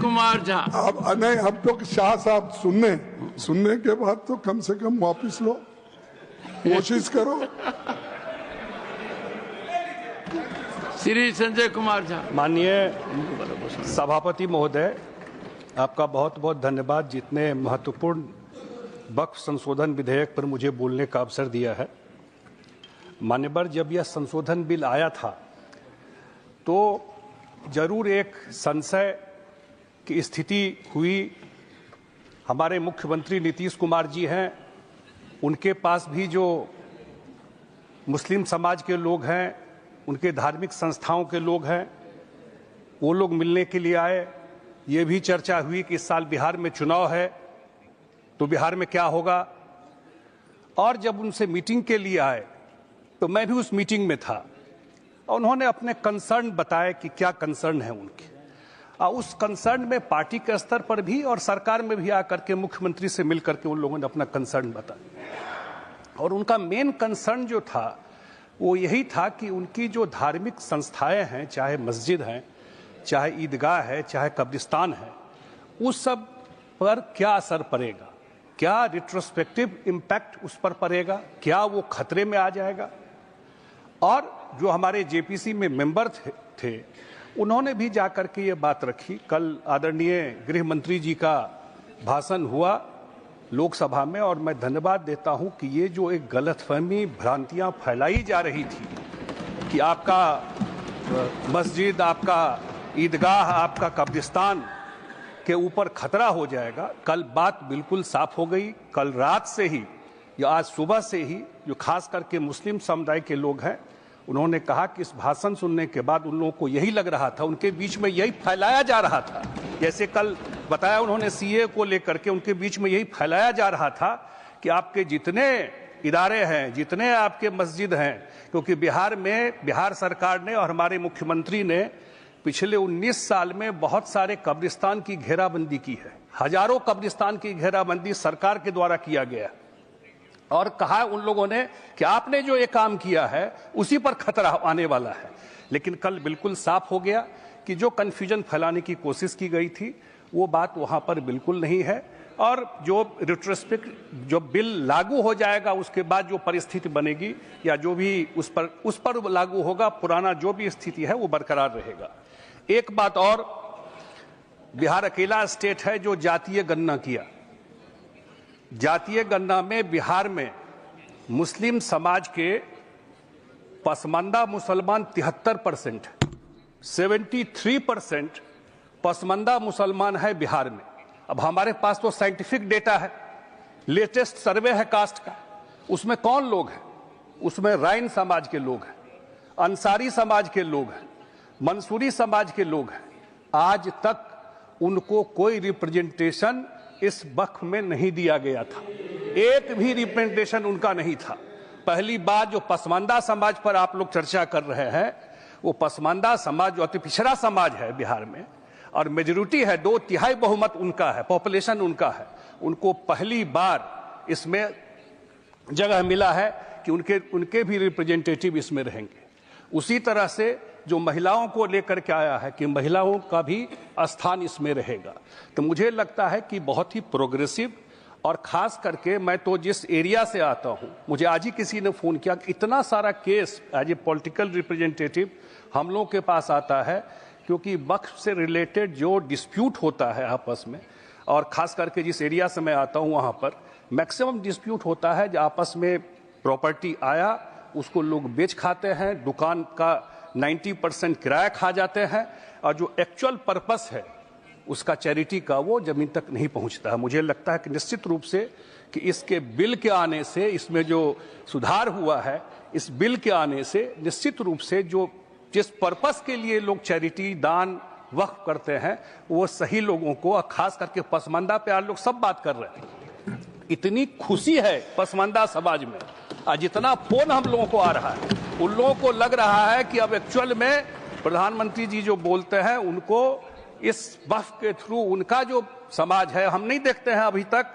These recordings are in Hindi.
कुमार झा। अब नहीं, अब तो शाह साहब सुनने के बाद तो कम से कम वापस लो, कोशिश करो। श्री संजय कुमार झा। माननीय सभापति महोदय, आपका बहुत बहुत धन्यवाद जितने महत्वपूर्ण वक्फ संशोधन विधेयक पर मुझे बोलने का अवसर दिया है। मान्यवर, जब यह संशोधन बिल आया था तो जरूर एक संशय की स्थिति हुई। हमारे मुख्यमंत्री नीतीश कुमार जी हैं, उनके पास भी जो मुस्लिम समाज के लोग हैं, उनके धार्मिक संस्थाओं के लोग हैं, वो लोग मिलने के लिए आए। ये भी चर्चा हुई कि इस साल बिहार में चुनाव है तो बिहार में क्या होगा। और जब उनसे मीटिंग के लिए आए तो मैं भी उस मीटिंग में था और उन्होंने अपने कंसर्न बताए कि क्या कंसर्न है उनके। और उस कंसर्न में पार्टी के स्तर पर भी और सरकार में भी आकर के मुख्यमंत्री से मिलकर के उन लोगों ने अपना कंसर्न बताया। और उनका मेन कंसर्न जो था वो यही था कि उनकी जो धार्मिक संस्थाएं हैं, चाहे मस्जिद हैं, चाहे ईदगाह है, चाहे कब्रिस्तान है, उस सब पर क्या असर पड़ेगा, क्या रिट्रोस्पेक्टिव इम्पैक्ट उस पर पड़ेगा, क्या वो खतरे में आ जाएगा। और जो हमारे जेपीसी में मेंबर थे उन्होंने भी जाकर के ये बात रखी। कल आदरणीय गृह मंत्री जी का भाषण हुआ लोकसभा में और मैं धन्यवाद देता हूं कि ये जो एक गलतफहमी, भ्रांतियां फैलाई जा रही थी कि आपका मस्जिद, आपका ईदगाह, आपका कब्रिस्तान के ऊपर खतरा हो जाएगा, कल बात बिल्कुल साफ हो गई। कल रात से ही या आज सुबह से ही जो खास करके मुस्लिम समुदाय के लोग हैं, उन्होंने कहा कि इस भाषण सुनने के बाद उन लोगों को यही लग रहा था, उनके बीच में यही फैलाया जा रहा था, जैसे कल बताया उन्होंने सीए को लेकर के, उनके बीच में यही फैलाया जा रहा था कि आपके जितने इदारे हैं, जितने आपके मस्जिद हैं, क्योंकि बिहार में बिहार सरकार ने और हमारे मुख्यमंत्री ने पिछले 19 साल में बहुत सारे कब्रिस्तान की घेराबंदी की है। हजारों कब्रिस्तान की घेराबंदी सरकार के द्वारा किया गया और कहा उन लोगों ने कि आपने जो ये काम किया है उसी पर खतरा आने वाला है। लेकिन कल बिल्कुल साफ हो गया कि जो कंफ्यूजन फैलाने की कोशिश की गई थी वो बात वहां पर बिल्कुल नहीं है। और जो रिट्रोस्पेक्ट जो बिल लागू हो जाएगा उसके बाद जो परिस्थिति बनेगी या जो भी उस पर लागू होगा, पुराना जो भी स्थिति है वो बरकरार रहेगा। एक बात और, बिहार अकेला स्टेट है जो जातीय गणना किया। जातीय गणना में बिहार में मुस्लिम समाज के पसमानदा मुसलमान 73%, 73% पसमानदा मुसलमान है बिहार में। अब हमारे पास तो साइंटिफिक डेटा है, लेटेस्ट सर्वे है कास्ट का, उसमें कौन लोग हैं? उसमें राइन समाज के लोग हैं, अंसारी समाज के लोग हैं, मंसूरी समाज के लोग हैं। आज तक उनको कोई रिप्रेजेंटेशन इस वक्फ में नहीं दिया गया था, एक भी रिप्रेजेंटेशन उनका नहीं था। पहली बात, जो पसमानदा समाज पर आप लोग चर्चा कर रहे हैं, वो पसमानदा समाज जो अति पिछड़ा समाज है बिहार में और मेजॉरिटी है, 2/3 बहुमत उनका है, पॉपुलेशन उनका है, उनको पहली बार इसमें जगह मिला है कि उनके भी रिप्रेजेंटेटिव इसमें रहेंगे। उसी तरह से जो महिलाओं को लेकर के आया है कि महिलाओं का भी स्थान इसमें रहेगा। तो मुझे लगता है कि बहुत ही प्रोग्रेसिव, और खास करके मैं तो जिस एरिया से आता हूं, मुझे आज ही किसी ने फोन किया कि इतना सारा case as a political representative हम लोगों के पास आता है, क्योंकि वक्फ से रिलेटेड जो डिस्प्यूट होता है आपस में, और खास करके जिस एरिया से मैं आता हूं वहां पर मैक्सिमम डिस्प्यूट होता है जो आपस में प्रॉपर्टी आया उसको लोग बेच खाते हैं, दुकान का 90% किराया खा जाते हैं, और जो एक्चुअल पर्पस है उसका चैरिटी का वो जमीन तक नहीं पहुंचता है। मुझे लगता है कि निश्चित रूप से कि इसके बिल के आने से, इसमें जो सुधार हुआ है, इस बिल के आने से निश्चित रूप से जो जिस पर्पस के लिए लोग चैरिटी, दान, वक्फ करते हैं वो सही लोगों को, और खास करके पसमानदा पे आज लोग सब बात कर रहे हैं। इतनी खुशी है पसमानदा समाज में, आज जितना फोन हम लोगों को आ रहा है, उन लोगों को लग रहा है कि अब एक्चुअल में प्रधानमंत्री जी जो बोलते हैं उनको इस वक्फ के थ्रू उनका जो समाज है, हम नहीं देखते हैं अभी तक,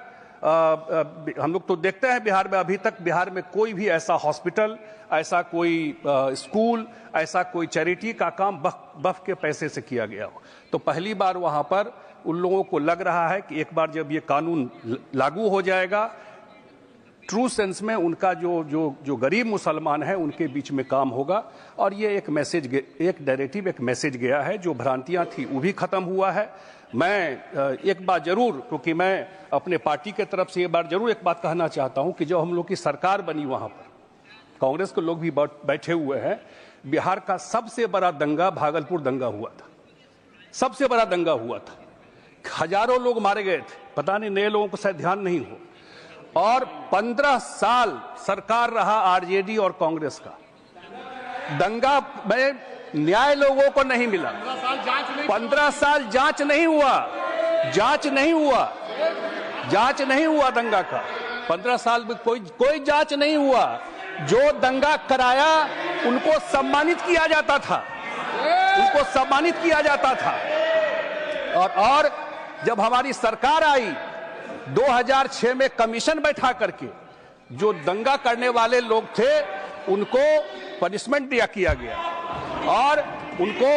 हम लोग तो देखते हैं बिहार में, अभी तक बिहार में कोई भी ऐसा हॉस्पिटल, ऐसा कोई स्कूल, ऐसा कोई चैरिटी का काम वक्फ के पैसे से किया गया हो। तो पहली बार वहां पर उन लोगों को लग रहा है कि एक बार जब ये कानून लागू हो जाएगा, ट्रू सेंस में उनका जो गरीब मुसलमान है उनके बीच में काम होगा। और ये एक मैसेज, एक नैरेटिव, एक मैसेज गया है। जो भ्रांतियां थी वो भी खत्म हुआ है। मैं एक बात जरूर, क्योंकि मैं अपने पार्टी के तरफ से एक बात कहना चाहता हूं कि जो हम लोग की सरकार बनी, वहां पर कांग्रेस के लोग भी बैठे हुए हैं। बिहार का सबसे बड़ा दंगा भागलपुर दंगा हुआ था, सबसे बड़ा दंगा हुआ था। हजारों लोग मारे गए थे, पता नहीं नए लोगों को शायद ध्यान नहीं हो। और 15 साल सरकार रहा आरजेडी और कांग्रेस का। दंगा में न्याय लोगों को नहीं मिला। 15 साल जांच नहीं हुआ, जांच नहीं हुआ दंगा का। 15 साल में कोई जांच नहीं हुआ। जो दंगा कराया उनको सम्मानित किया जाता था, उनको सम्मानित किया जाता था। और जब हमारी सरकार आई 2006 में कमीशन बैठा करके जो दंगा करने वाले लोग थे उनको पनिशमेंट दिया किया गया, और उनको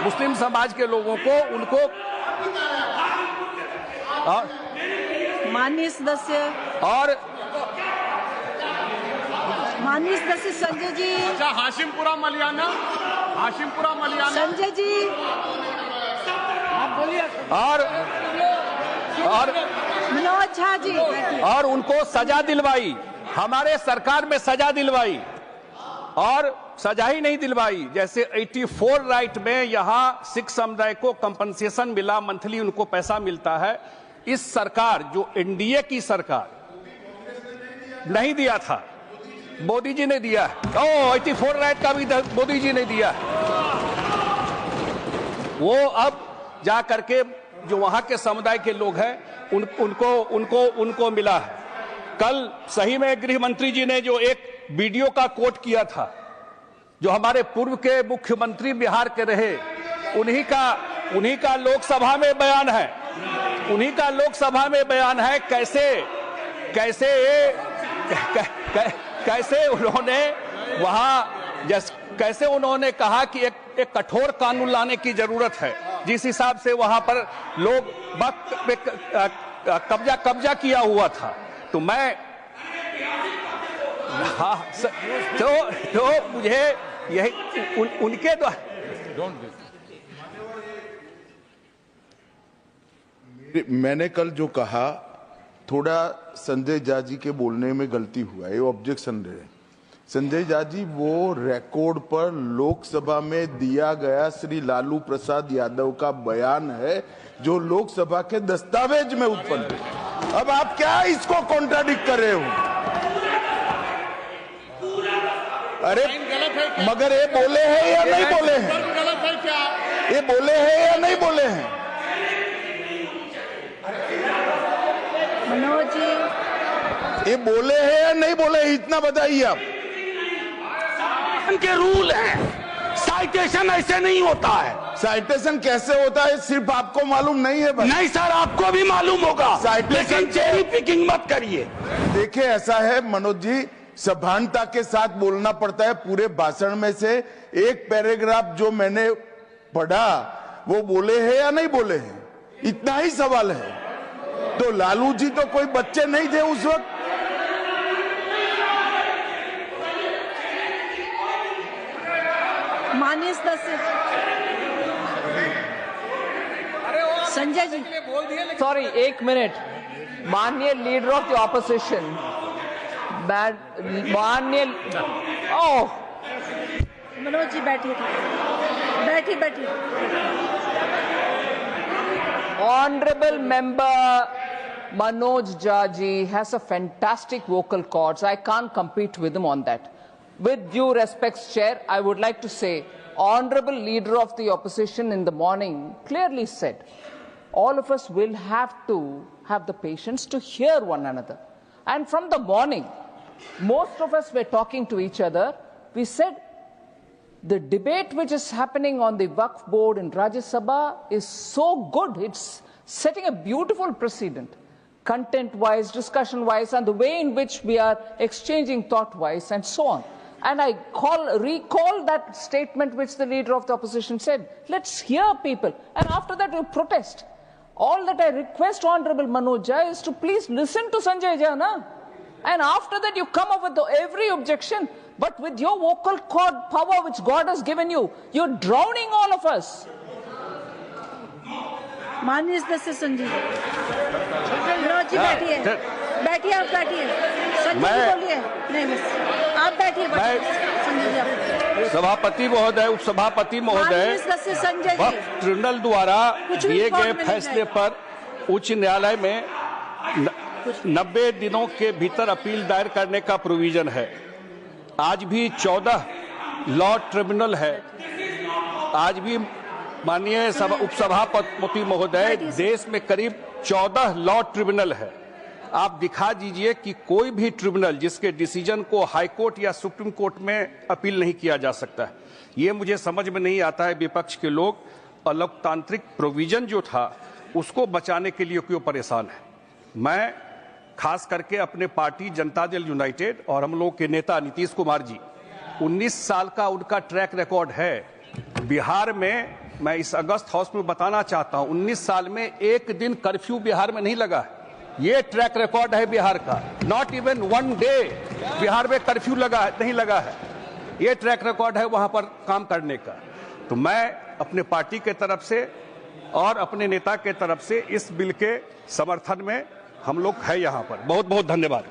मुस्लिम समाज के लोगों को उनको माननीय सदस्य संजय जी। अच्छा, हाशिमपुरा मलियाना संजय जी आप बोलिए। और मनोज झा जी और उनको सजा दिलवाई, हमारे सरकार में सजा दिलवाई। और सजा ही नहीं दिलवाई, जैसे 84 राइट में यहां सिख समुदाय को कंपनसेशन मिला, मंथली उनको पैसा मिलता है। इस सरकार, जो एनडीए की सरकार, नहीं दिया था, मोदी जी ने दिया है। 84 राइट का भी मोदी जी ने दिया है। वो अब जा करके जो वहां के समुदाय के लोग हैं उनको मिला है। कल सही में गृह मंत्री जी ने जो एक वीडियो का कोट किया था, जो हमारे पूर्व के मुख्यमंत्री बिहार के रहे, उन्हीं का लोकसभा में बयान है, कैसे उन्होंने वहां कैसे उन्होंने कहा कि एक कठोर कानून लाने की जरूरत है, जिस हिसाब से वहां पर लोग कब्जा किया हुआ था। तो मैं तो मुझे यही उनके द्वारा मैंने कल जो कहा, थोड़ा संजय झा जी के बोलने में गलती हुआ है, ऑब्जेक्शन रहे। संजय झा जी, वो रिकॉर्ड पर लोकसभा में दिया गया श्री लालू प्रसाद यादव का बयान है, जो लोकसभा के दस्तावेज में उत्पन्न है। अब आप क्या इसको कॉन्ट्राडिक्ट कर रहे हो? अरे मगर ये बोले हैं या नहीं बोले हैं? ये बोले हैं या नहीं बोले हैं? मनोज जी, ये बोले हैं या नहीं बोले, इतना बताइए आप। के रूल है, साइटेशन ऐसे नहीं होता है। साइटेशन कैसे होता है सिर्फ आपको मालूम नहीं है भाई? नहीं सर, आपको भी मालूम होगा, लेकिन चेरी पिकिंग मत करिए। देखिए, ऐसा है मनोज जी, सभानता के साथ बोलना पड़ता है। पूरे भाषण में से एक पैराग्राफ जो मैंने पढ़ा वो बोले हैं या नहीं बोले हैं, इतना ही सवाल है। तो लालू जी तो कोई बच्चे नहीं थे उस वक्त। माननीय सदस्य संजय जी, सॉरी, 1 मिनट। माननीय लीडर ऑफ द ऑपोजिशन, माननीय मनोज जी बैठिए, बैठिए। Honorable member Manoj Jha ji has a fantastic vocal cords. I can't compete with him on that. With due respects, Chair, I would like to say, Honorable Leader of the Opposition in the morning clearly said, all of us will have to have the patience to hear one another. And from the morning, most of us were talking to each other. We said, the debate which is happening on the Waqf board in Rajya Sabha is so good. It's setting a beautiful precedent, content-wise, discussion-wise, and the way in which we are exchanging thought-wise, and so on. And I recall that statement which the leader of the opposition said, let's hear people, and after that we'll protest. All that I request Honorable Manoj Jha is to please listen to Sanjay Jha, na? And after that you come up with every objection. But with your vocal cord power which God has given you, you're drowning all of us. माननीय सदस्य संजय मनोज जी बैठिए, बैठिए, आप बैठिए। संजय जी बोलिए। नहीं बस आप बैठिए। संजय जी आप। सभापति महोदय, उपसभापति महोदय, सदस्य संजय जी, ट्रिब्यूनल द्वारा दिए गए फैसले पर उच्च न्यायालय में 90 दिनों के भीतर अपील दायर करने का प्रोविजन है। आज भी 14 लॉ ट्रिब्यूनल है। आज भी माननीय उपसभापति महोदय, देश में करीब 14 लॉ ट्रिब्यूनल है। आप दिखा दीजिए कि कोई भी ट्रिब्यूनल जिसके डिसीजन को हाई कोर्ट या सुप्रीम कोर्ट में अपील नहीं किया जा सकता है। ये मुझे समझ में नहीं आता है विपक्ष के लोग लोकतांत्रिक प्रोविजन जो था उसको बचाने के लिए क्यों परेशान है। मैं खास करके अपने पार्टी जनता दल यूनाइटेड और हम लोग के नेता नीतीश कुमार जी, 19 साल का उनका ट्रैक रिकॉर्ड है बिहार में। मैं इस अगस्त हाउस में बताना चाहता हूं, 19 साल में एक दिन कर्फ्यू बिहार में नहीं लगा। ये ट्रैक रिकॉर्ड है बिहार का। Not even one day Bihar में कर्फ्यू नहीं लगा है। ये ट्रैक रिकॉर्ड है वहां पर काम करने का। तो मैं अपने पार्टी के तरफ से और अपने नेता के तरफ से इस बिल के समर्थन में हम लोग है यहाँ पर। बहुत बहुत धन्यवाद।